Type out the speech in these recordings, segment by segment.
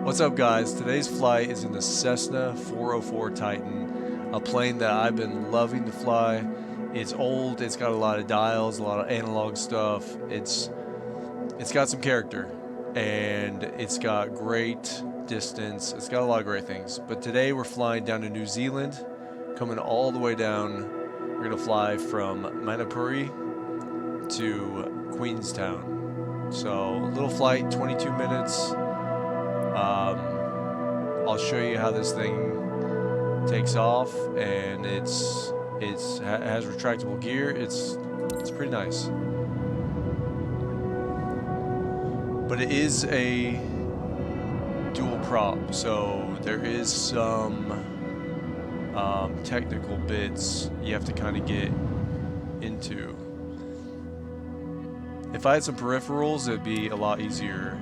What's up, guys? Today's flight is in the Cessna 404 Titan, a plane that I've been loving to fly. It's old, it's got a lot of dials, a lot of analog stuff. It's got some character, and it's got great distance. It's got a lot of great things. But today we're flying down to New Zealand, coming all the way down. We're gonna fly from Manapuri to Queenstown. So, little flight, 22 minutes. I'll show you how this thing takes off, and has retractable gear. It's pretty nice, but it is a dual prop, so there is some technical bits you have to kind of get into. If I had some peripherals, it'd be a lot easier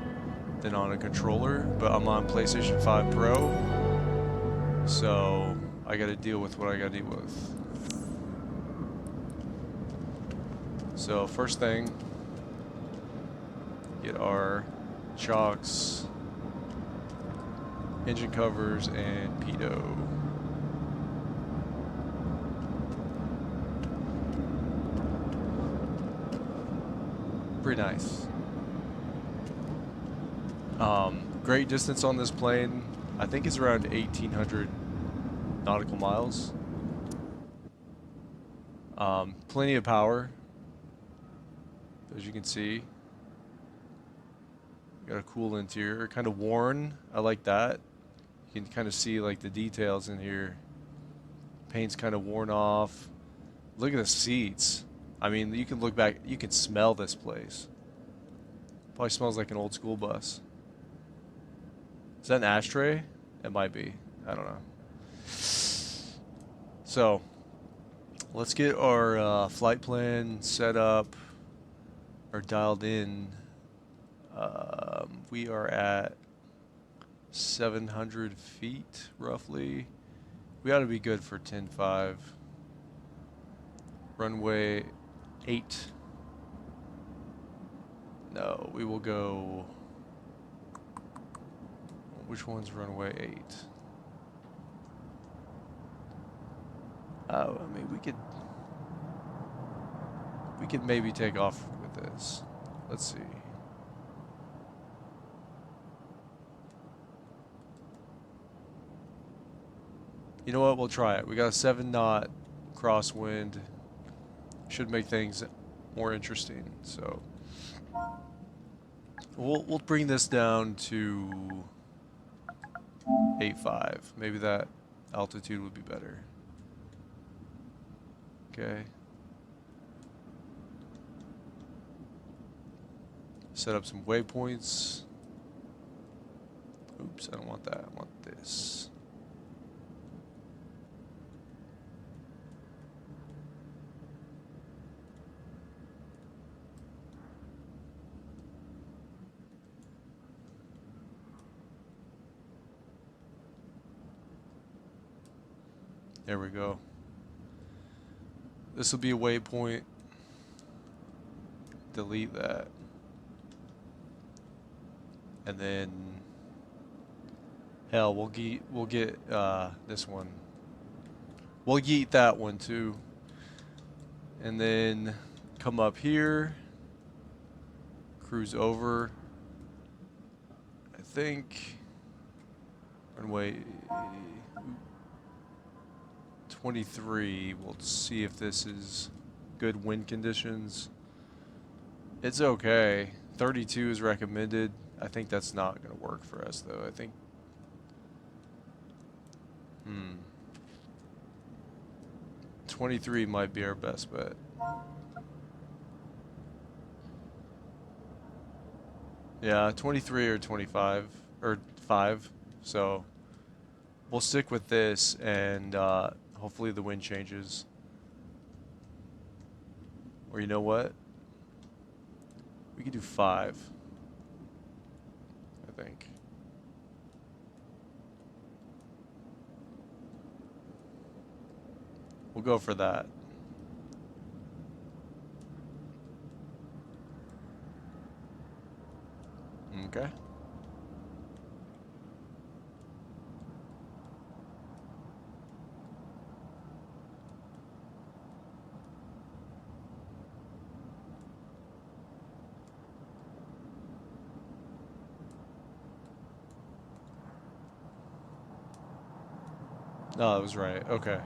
than on a controller, but I'm on PlayStation 5 Pro, so I gotta deal with what I gotta deal with. So first thing, get our chocks, engine covers, and pitot. Pretty nice. Great distance on this plane. I think it's around 1,800 nautical miles. Plenty of power, as you can see. Got a cool interior, kind of worn. I like that. You can kind of see like the details in here. Paint's kind of worn off. Look at the seats. I mean, you can look back, you can smell this place. Probably smells like an old school bus. Is that an ashtray? It might be. I don't know. So, let's get our flight plan set up or dialed in. We are at 700 feet, roughly. We ought to be good for 10.5. Runway 8. No, we will go... Which one's runway 8? Oh, I mean, we could maybe take off with this. Let's see. You know what? We'll try it. We got a 7-knot crosswind. Should make things more interesting. So we'll bring this down to 8.5. Maybe that altitude would be better. Okay. Set up some waypoints. Oops, I don't want that. I want this. There we go. This will be a waypoint. Delete that. And then hell, we'll get this one. We'll yeet that one too. And then come up here. Cruise over. I think runway 23. We'll see if this is good wind conditions. It's okay. 32 is recommended. I think that's not going to work for us, though. I think... 23 might be our best bet. Yeah, 23 or 25, or 5. So, we'll stick with this, and hopefully the wind changes. Or you know what? We could do 5. I think. We'll go for that. Okay. No, that was right. Okay.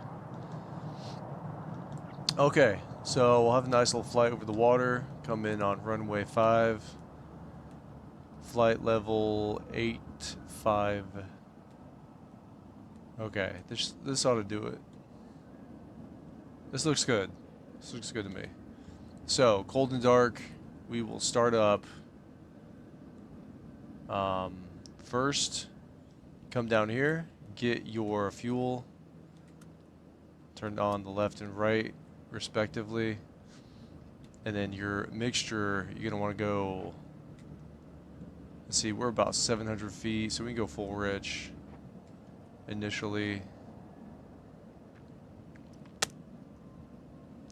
Okay, so we'll have a nice little flight over the water. Come in on runway 5. Flight level 85. Okay, this ought to do it. This looks good. This looks good to me. So, cold and dark, we will start up. First, come down here, get your fuel turned on the left and right, respectively. And then your mixture, you're going to want to go, let's see, we're about 700 feet, so we can go full rich initially.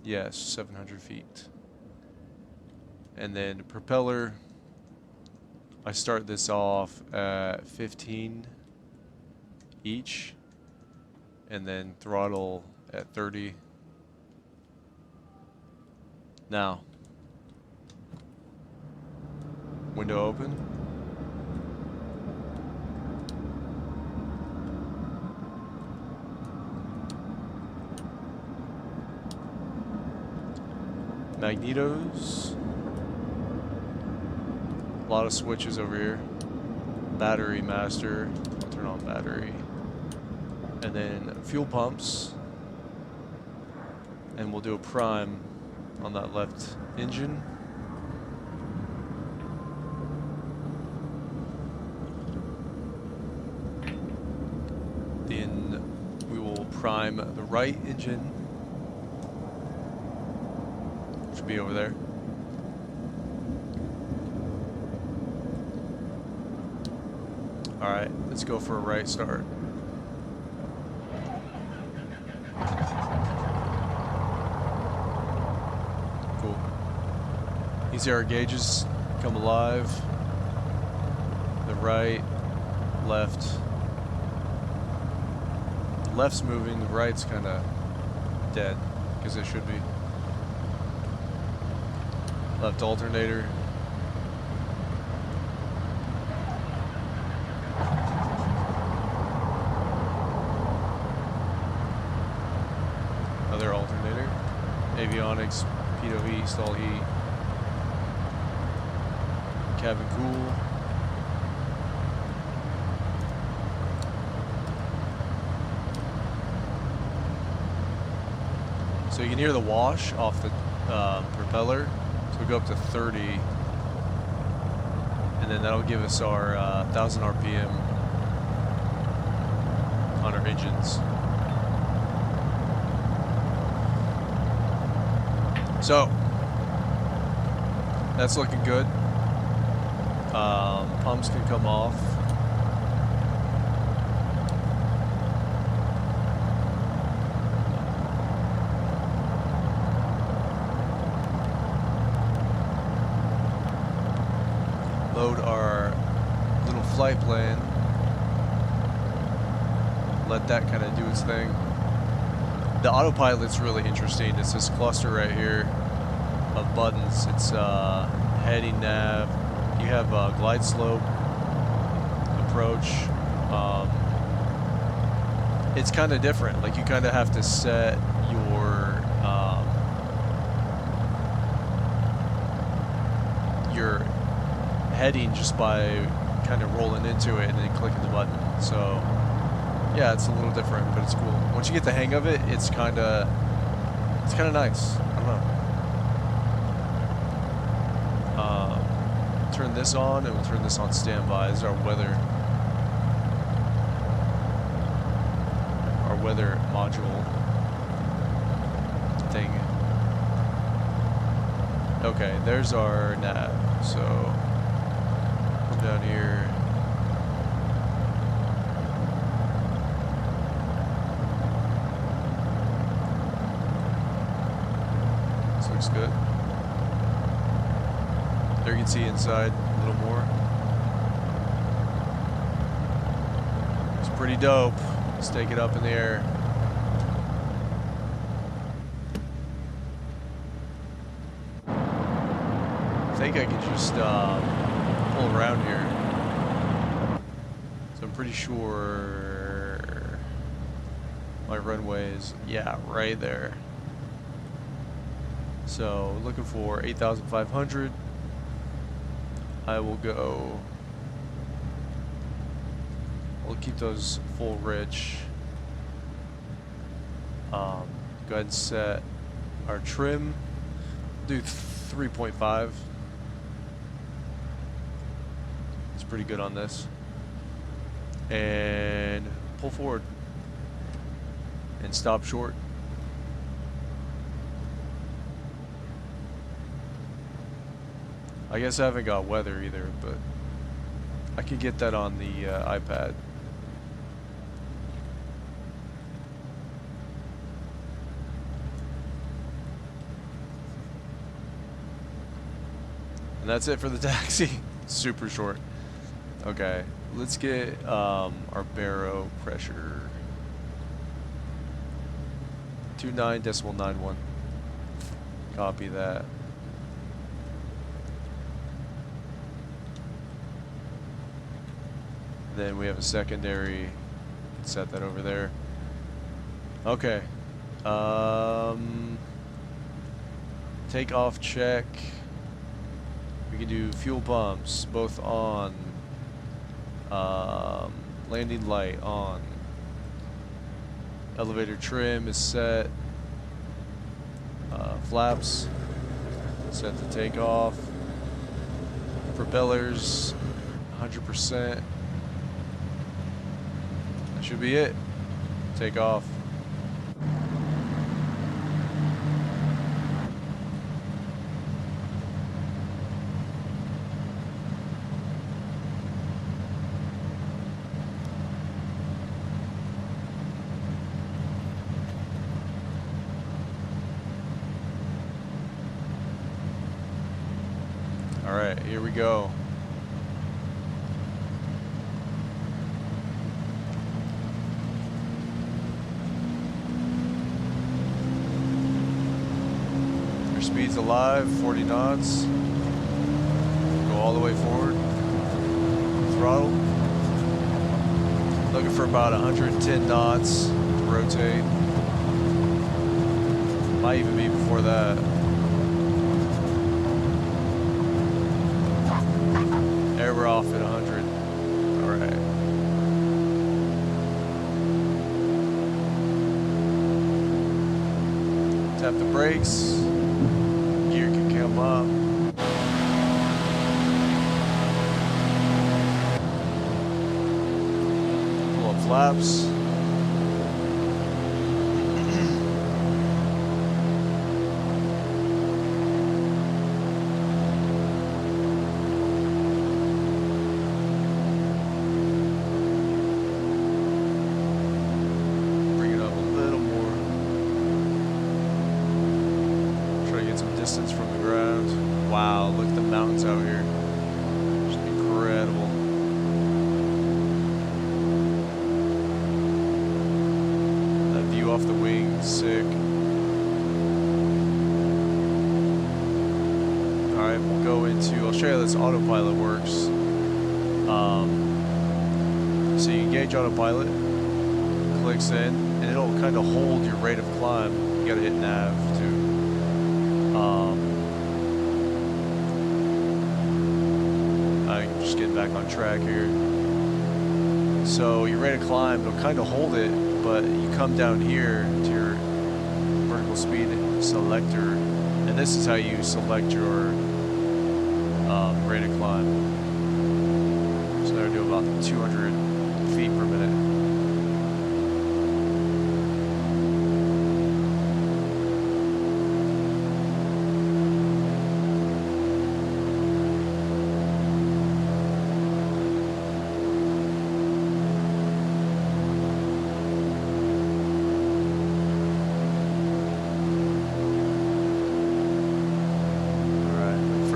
Yes, 700 feet. And then propeller, I start this off at 15 each, and then throttle at 30. Now, window open. Magnetos. A lot of switches over here. Battery master. I'll turn on battery. And then fuel pumps. And we'll do a prime on that left engine. Then we will prime the right engine, which will be over there. Alright, let's go for a right start. Cool. You see our gauges come alive. The right, left. The left's moving, the right's kind of dead, because it should be. Left alternator. Other alternator. Avionics, pitot heat, stall heat. Cabin cool. So you can hear the wash off the propeller. So we go up to 30, and then that'll give us our 1000 RPM on our engines. So that's looking good. Pumps can come off. Load our little flight plan. Let that kind of do its thing. The autopilot's really interesting. It's this cluster right here of buttons. It's heading nav. You have glide slope, approach. It's kind of different. Like you kind of have to set your heading just by kind of rolling into it and then clicking the button. So yeah, it's a little different, but it's cool. Once you get the hang of it, it's kind of nice. I don't know. Turn this on, and we'll turn this on standby. This is our weather module thing. Okay, there's our nav. So come down here. This looks good. There you can see inside a little more. It's pretty dope. Let's take it up in the air. I think I can just pull around here. So I'm pretty sure My runway is, yeah, right there. So looking for 8,500. I will go. We'll keep those full rich. Go ahead and set our trim. Do 3.5. It's pretty good on this. And pull forward. And stop short. I guess I haven't got weather either, but I could get that on the iPad. And that's it for the taxi. Super short. Okay, let's get our baro pressure. 29.91. Copy that. Then we have a secondary. Set that over there. Okay. Takeoff check. We can do fuel pumps, both on. Landing light on. Elevator trim is set. Flaps set to take off. Propellers 100%. That should be it. Take off. All right, here we go. Our speed's alive, 40 knots. Go all the way forward. Throttle. Looking for about 110 knots to rotate. Might even be before that. There, we're off at 100. All right. Tap the brakes. Gear can come up. Pull up flaps. Distance from the ground. Wow, look at the mountains out here. Just incredible. That view off the wing, sick. Alright, we'll go into, I'll show you how this autopilot works. So you engage autopilot, clicks in, and it'll kind of hold your rate of climb. You gotta hit nav too. I'm just getting back on track here. So your rate of climb, it'll kind of hold it, but you come down here to your vertical speed selector, and this is how you select your rate of climb. So that'll do about 200 feet per minute.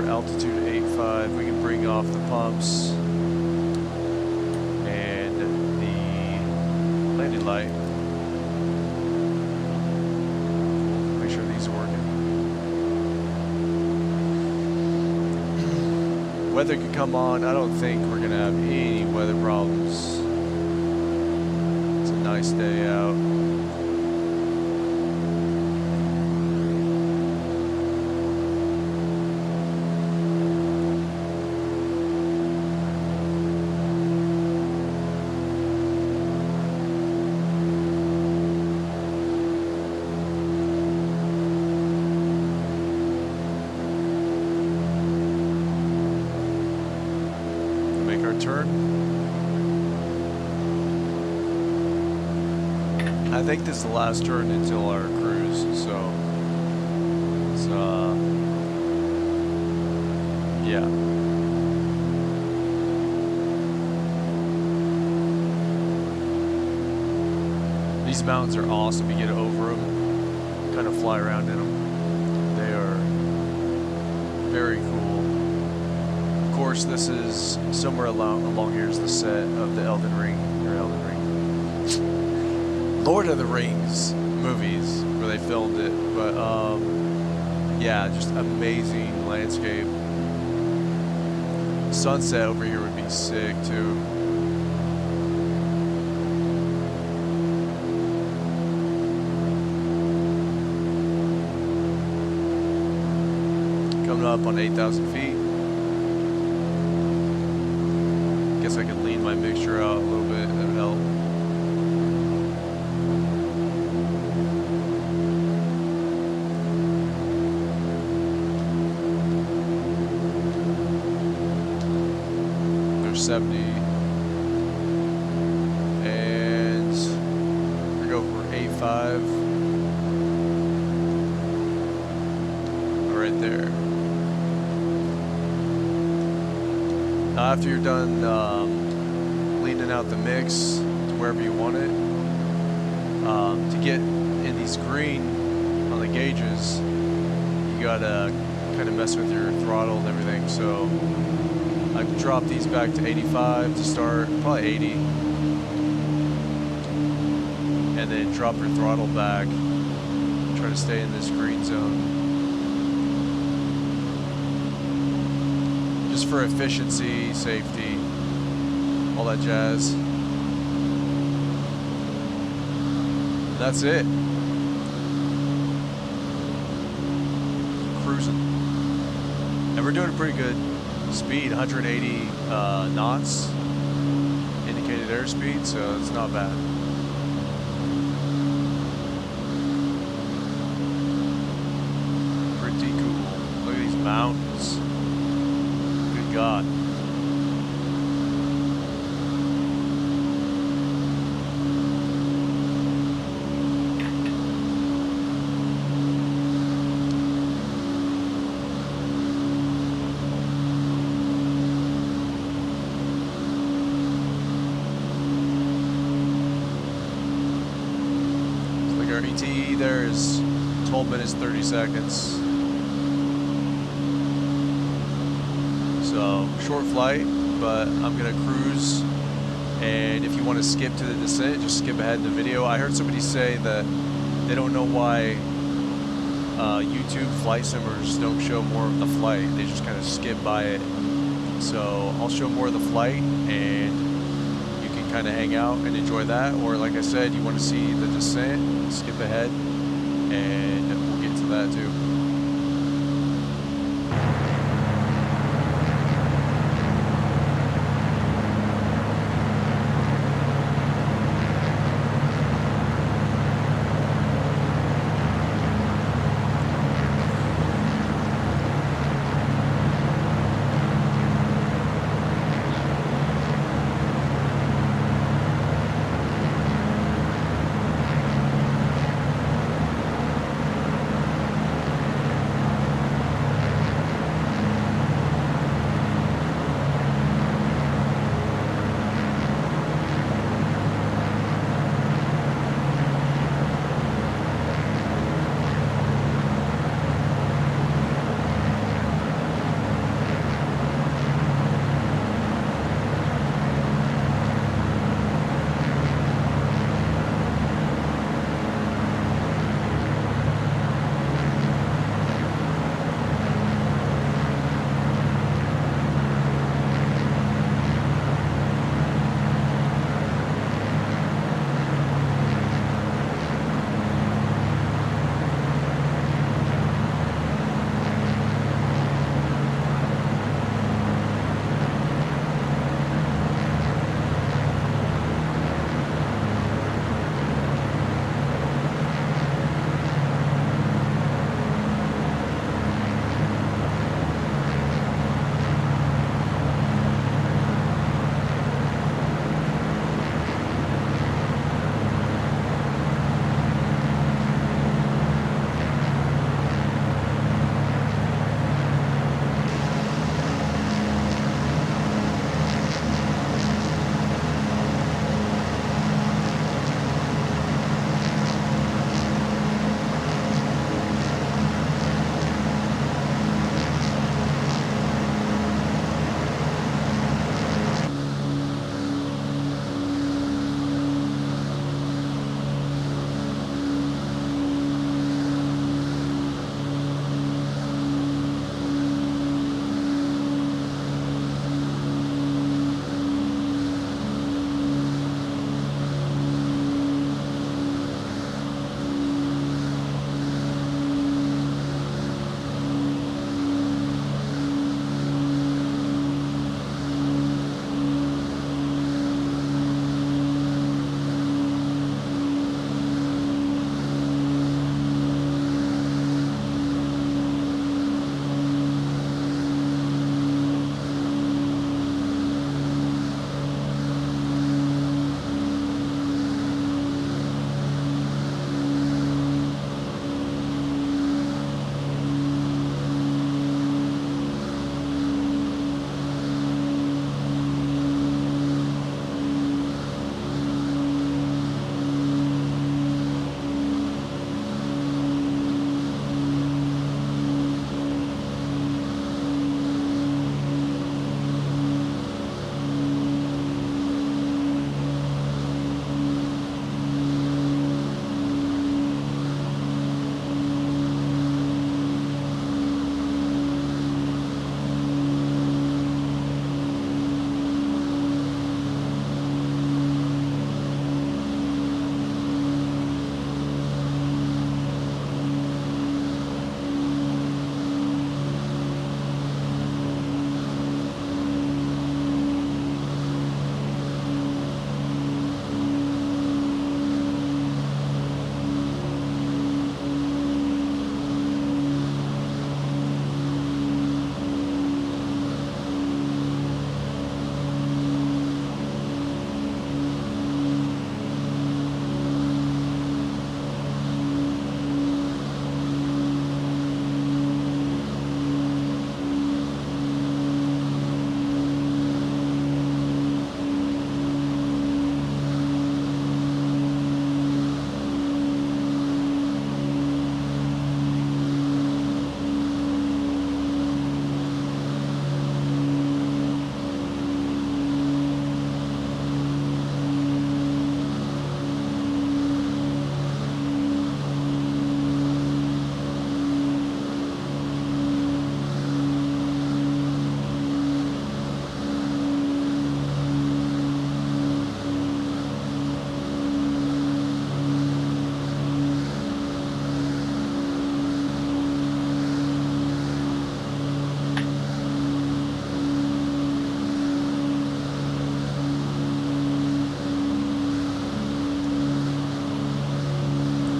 Altitude 8.5, we can bring off the pumps and the landing light. Make sure these are working. Weather can come on. I don't think we're gonna have any weather problems. It's a nice day out. think this is the last turn until our cruise, so it's, yeah. These mountains are awesome. You get over them, kind of fly around in them. They are very cool. Of course, this is somewhere along here is the set of the Lord of the Rings movies where they filmed it. But yeah, just amazing landscape. Sunset over here would be sick too. Coming up on 8,000 feet. Guess I could lean my mixture out a little bit, that would help. There's 70. And we go for 8.5. Right there. After you're done leaning out the mix to wherever you want it, to get in these green on the gauges, you gotta kind of mess with your throttle and everything. So I've dropped these back to 85 to start, probably 80, and then drop your throttle back. Try to stay in this green zone. Just for efficiency, safety, all that jazz. That's it. Cruising. And we're doing a pretty good speed, 180 knots, indicated airspeed, so it's not bad. Pretty cool. Look at these mountains. God. So like our ETA there is 12 minutes 30 seconds. So short flight, but I'm gonna cruise, and if you want to skip to the descent, just skip ahead in the video. I heard somebody say that they don't know why YouTube flight simmers don't show more of the flight. They just kind of skip by it. So I'll show more of the flight, and you can kind of hang out and enjoy that. Or like I said, you want to see the descent, skip ahead, and we'll get to that too.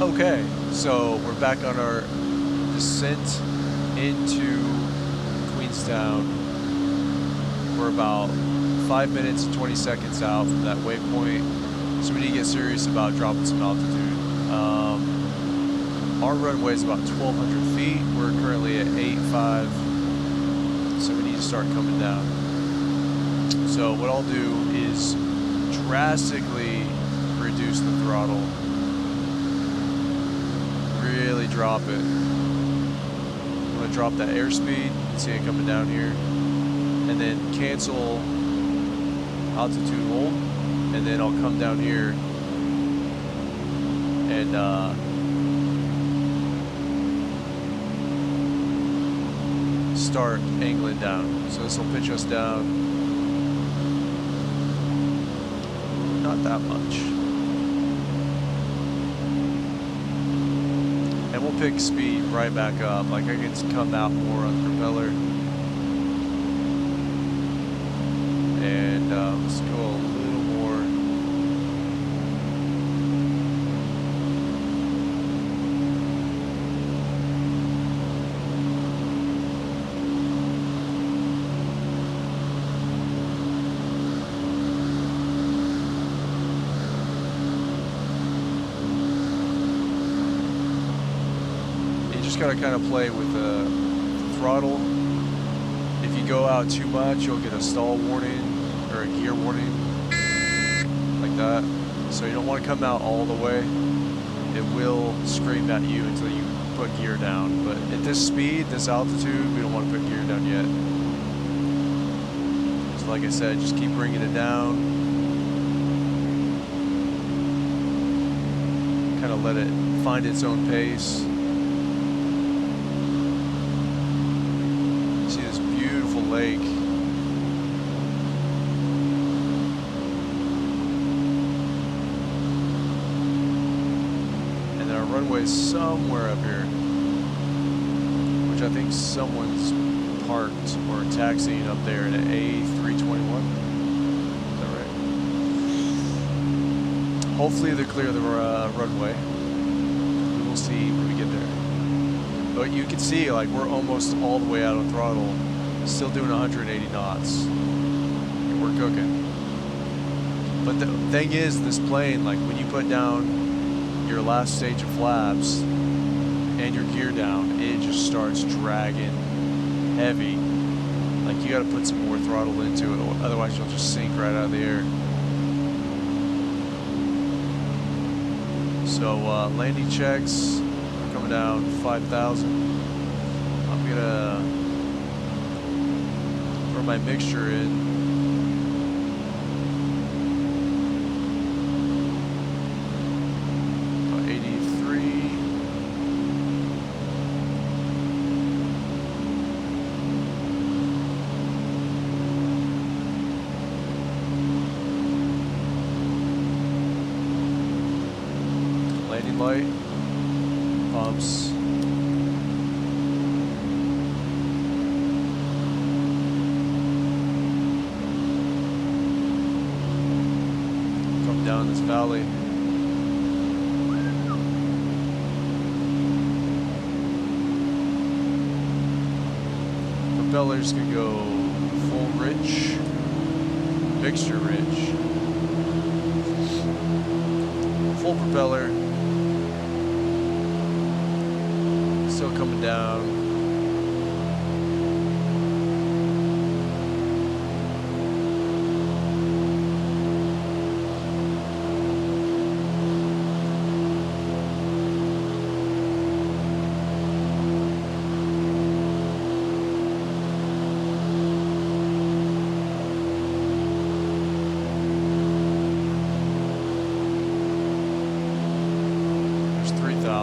Okay, so we're back on our descent into Queenstown. We're about 5 minutes and 20 seconds out from that waypoint, so we need to get serious about dropping some altitude. Our runway is about 1,200 feet. We're currently at 8.5, so we need to start coming down. So what I'll do is drastically reduce the throttle. Really drop it. I'm going to drop that airspeed. You can see it coming down here. And then cancel altitude hold. And then I'll come down here and start angling down. So this will pitch us down. Not that much. And we'll pick speed right back up. Like I can come out more on the propeller. And let's go a little more. Got to kind of play with the throttle. If you go out too much, you'll get a stall warning or a gear warning like that. So you don't want to come out all the way. It will scream at you until you put gear down. But at this speed, this altitude, we don't want to put gear down yet. So like I said, just keep bringing it down. Kind of let it find its own pace. Lake. And then our runway's somewhere up here, which I think someone's parked or taxiing up there in an A321. Is that right? Hopefully they clear the runway. We will see when we get there. But you can see, like, we're almost all the way out on throttle. Still doing 180 knots. And we're cooking. But the thing is, this plane, like when you put down your last stage of flaps and your gear down, it just starts dragging heavy. Like you got to put some more throttle into it, otherwise you'll just sink right out of the air. So landing checks are coming down 5,000. I'm gonna my mixture in. About 83. Landing light, pumps. Down this valley. Propellers can go full rich, mixture rich, full propeller, still coming down.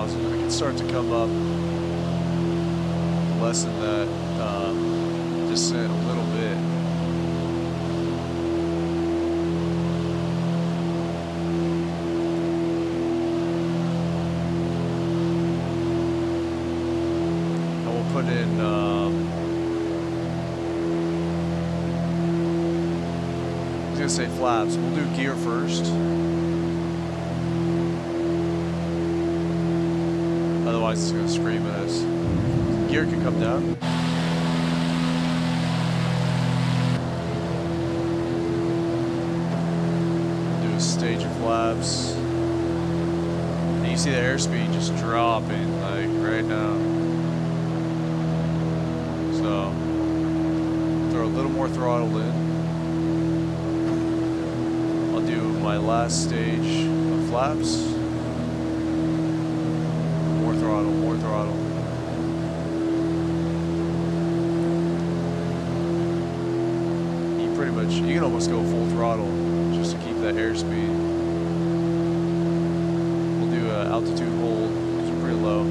We can start to come up, lessen that descent a little bit. And we'll put in I was gonna say flaps. We'll do gear first. Otherwise, it's going to scream at us. Gear can come down. Do a stage of flaps. And you see the airspeed just dropping, like right now. So, throw a little more throttle in. I'll do my last stage of flaps. More throttle, more throttle. Pretty much, you can almost go full throttle just to keep that airspeed. We'll do an altitude hold, which is pretty low.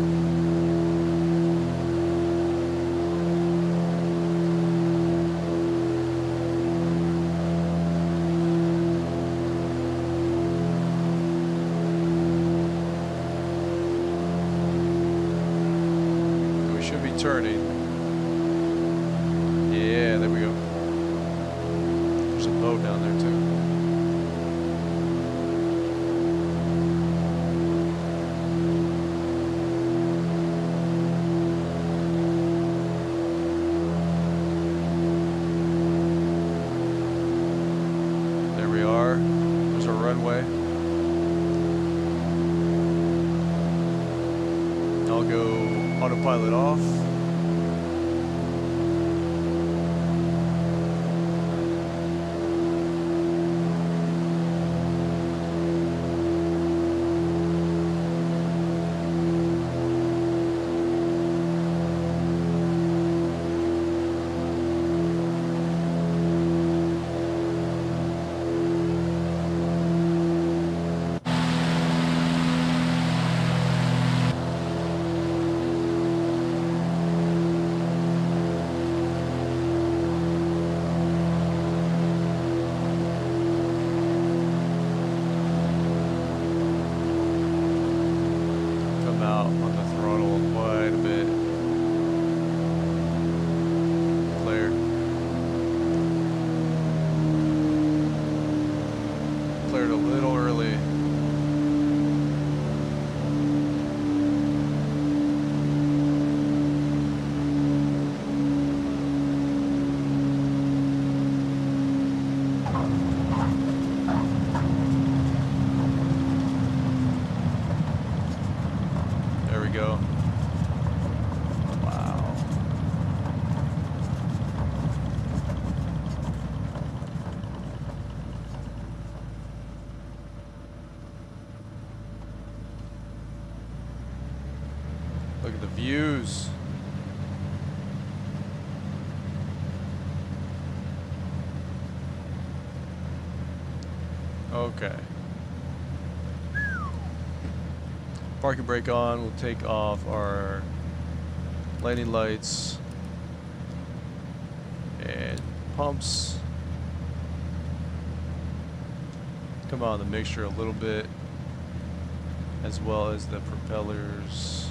We should be turning. Yeah, there we go. There's a boat down there too. There we are. There's our runway. I'll go autopilot off. Out on the throttle quite a bit. Clear. Cleared a little early. Go. Wow. Look at the views. Okay. Parking brake on, we'll take off our landing lights and pumps. Come on the mixture a little bit, as well as the propellers.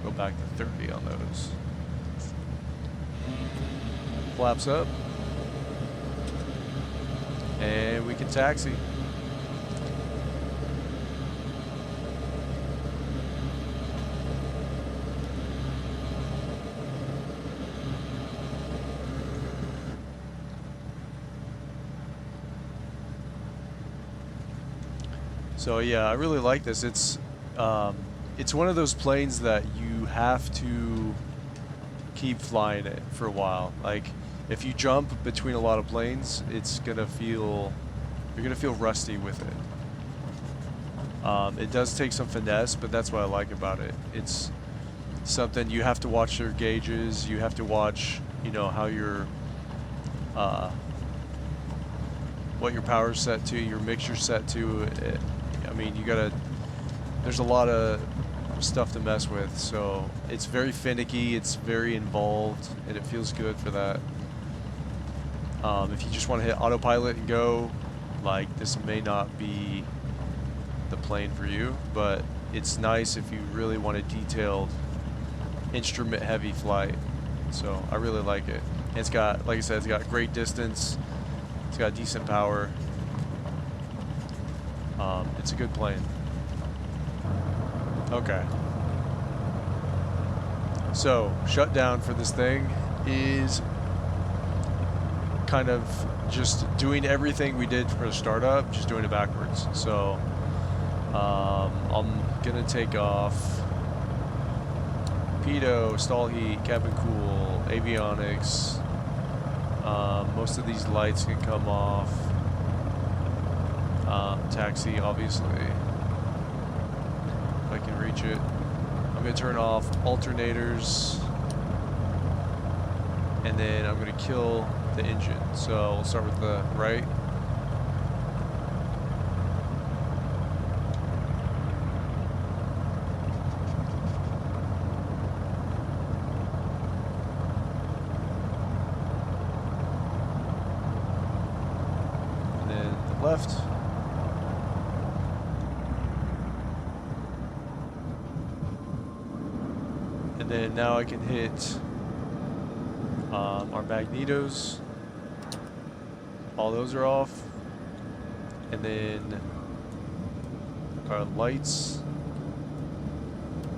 Go back to 30 on those. Flaps up. And we can taxi. So yeah, I really like this. It's one of those planes that you have to keep flying it for a while. Like, if you jump between a lot of planes, it's gonna feel, you're gonna feel rusty with it. It does take some finesse, but that's what I like about it. It's something you have to watch your gauges. You have to watch, you know, how your what your power's set to, your mixture set to. I mean, you gotta. There's a lot of stuff to mess with, so it's very finicky. It's very involved, and it feels good for that. If you just want to hit autopilot and go, like, this may not be the plane for you, but it's nice if you really want a detailed instrument heavy flight. So I really like it. And it's got, like I said, it's got great distance, it's got decent power. It's a good plane. Okay. So, shutdown for this thing is kind of just doing everything we did for the startup, just doing it backwards. So, I'm gonna take off pitot, stall heat, cabin cool, avionics. Most of these lights can come off. Taxi, obviously, if I can reach it. I'm gonna turn off alternators, and then I'm gonna kill the engine. So we'll start with the right. And then the left. And then now I can hit our magnetos. All those are off. And then our lights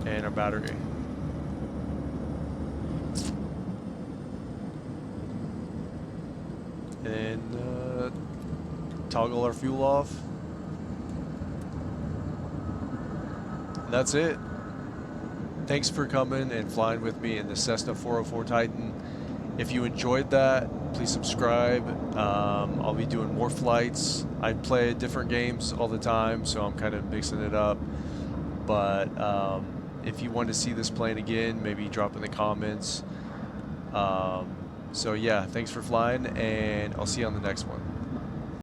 and our battery. And toggle our fuel off. And that's it. Thanks for coming and flying with me in the Cessna 404 Titan. If you enjoyed that, please subscribe. I'll be doing more flights. I play different games all the time, so I'm kind of mixing it up. But if you want to see this plane again, maybe drop in the comments. So yeah, thanks for flying, and I'll see you on the next one.